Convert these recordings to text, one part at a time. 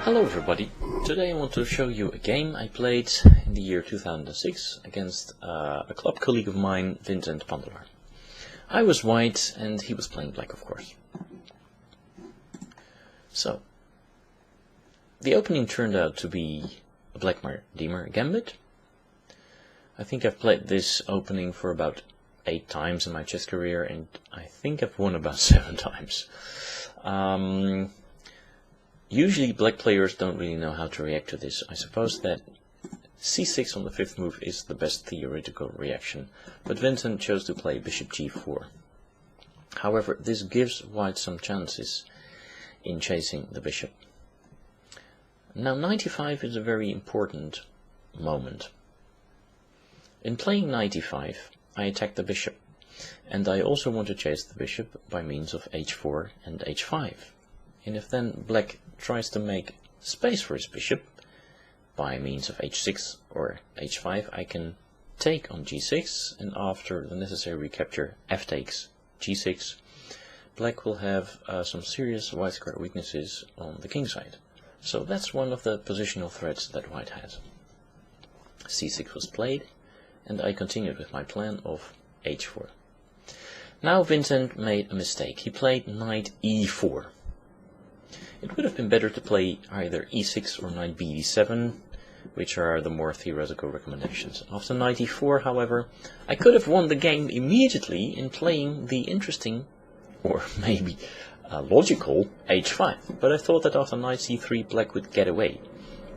Hello everybody, today I want to show you a game I played in the year 2006 against a club colleague of mine, Vincent Pandelaar. I was white and he was playing black, of course. So, the opening turned out to be a Blackmar Diemer Gambit. I think I've played this opening for about 8 times in my chess career and I think I've won about 7 times. Usually black players don't really know how to react to this. I suppose that c6 on the 5th move is the best theoretical reaction, but Vincent chose to play bishop g4. However, this gives white some chances in chasing the bishop. Now 95 is a very important moment. In playing 95, I attack the bishop, and I also want to chase the bishop by means of h4 and h5. And if then black tries to make space for his bishop by means of h6 or h5, I can take on g6, and after the necessary recapture f takes g6, black will have some serious white square weaknesses on the king side. So that's one of the positional threats that white has. c6 was played, and I continued with my plan of h4. Now Vincent made a mistake. He played knight e4. It would have been better to play either e6 or knight bd7, which are the more theoretical recommendations. After knight e4, however, I could have won the game immediately in playing the interesting, or maybe logical, h5, but I thought that after knight c3 black would get away.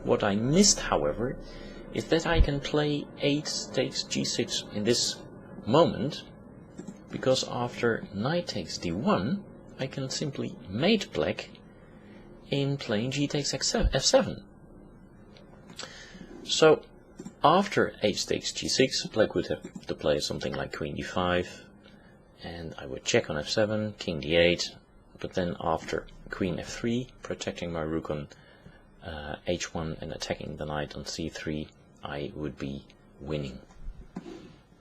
What I missed, however, is that I can play 8 takes g6 in this moment, because after knight takes d1, I can simply mate black in playing g takes f7. So after h takes g6, black would have to play something like queen d5, and I would check on f7, king d8, but then after queen f3, protecting my rook on h1 and attacking the knight on c3, I would be winning.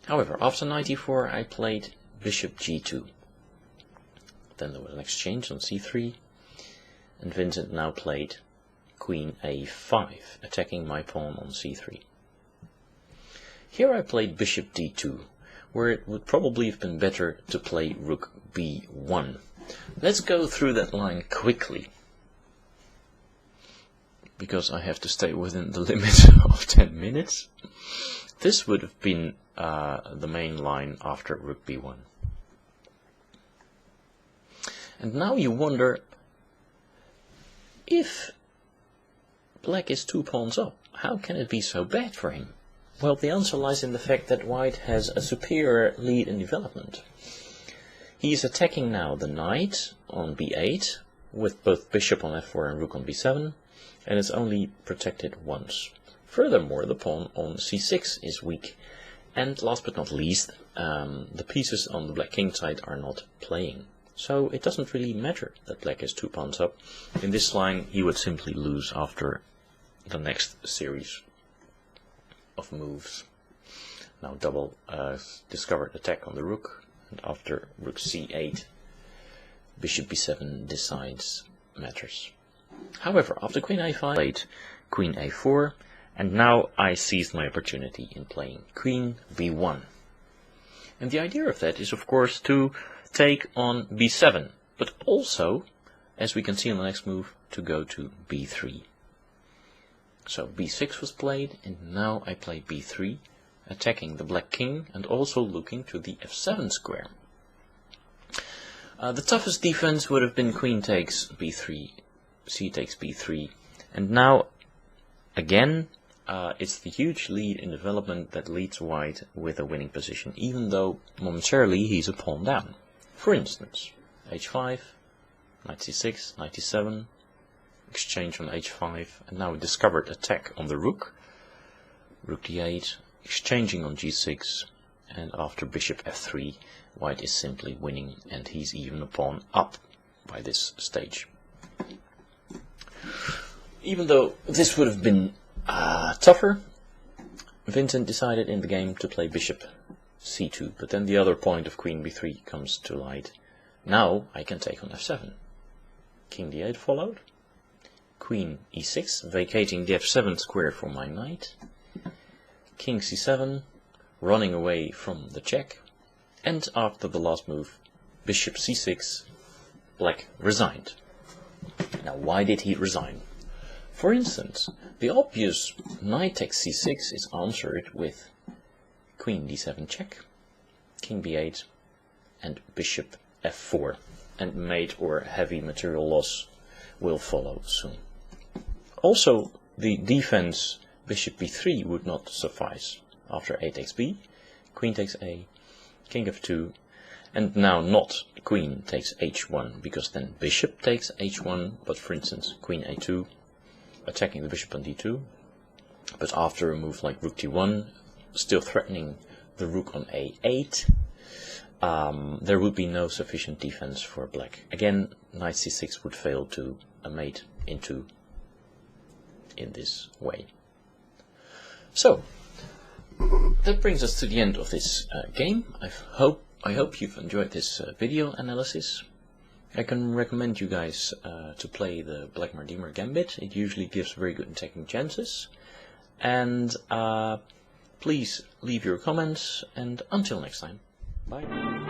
However, after knight e4, I played bishop g2. Then there was an exchange on c3, and Vincent now played queen a5, attacking my pawn on c3. Here I played bishop d2, where it would probably have been better to play rook b1. Let's go through that line quickly, because I have to stay within the limit of 10 minutes. This would have been the main line after rook b1. And now you wonder, if black is 2 pawns up, how can it be so bad for him? Well, the answer lies in the fact that white has a superior lead in development. He is attacking now the knight on b8, with both bishop on f4 and rook on b7, and it's only protected once. Furthermore, the pawn on c6 is weak, and last but not least, the pieces on the black king side are not playing. So it doesn't really matter that black is 2 pawns up. In this line he would simply lose after the next series of moves. Now double discovered attack on the rook, and after rook c8, bishop b7 decides matters. However, after queen a5, I played queen a4, and now I seized my opportunity in playing queen b1. And the idea of that is, of course, to take on b7, but also, as we can see in the next move, to go to b3. So b6 was played, and now I play b3, attacking the black king and also looking to the f7 square. The toughest defense would have been queen takes b3, c takes b3, and now again it's the huge lead in development that leads white with a winning position, even though momentarily he's a pawn down. For instance, h5, knight c6, knight e7, exchange on h5, and now a discovered attack on the rook, rook d8, exchanging on g6, and after bishop f3, white is simply winning, and he's even a pawn up by this stage. Even though this would have been tougher, Vincent decided in the game to play bishop c2, but then the other point of queen b3 comes to light. Now I can take on f7. King d8 followed, queen e6, vacating the f7 square for my knight. King c7, running away from the check. And after the last move, bishop c6, black resigned. Now why did he resign? For instance, the obvious knight takes c6 is answered with queen d7 check, king b8, and bishop f4. And mate or heavy material loss will follow soon. Also, the defense bishop b3 would not suffice. After a takes b, queen takes a, king f2, and now not queen takes h1, because then bishop takes h1, but for instance queen a2, attacking the bishop on d2, but after a move like rook d1, still threatening the rook on a8, there would be no sufficient defense for black. Again, knight c6 would fail to mate into in this way. So, that brings us to the end of this game. I hope you've enjoyed this video analysis. I can recommend you guys to play the Blackmar Diemer Gambit. It usually gives very good attacking chances. And please leave your comments, and until next time, bye.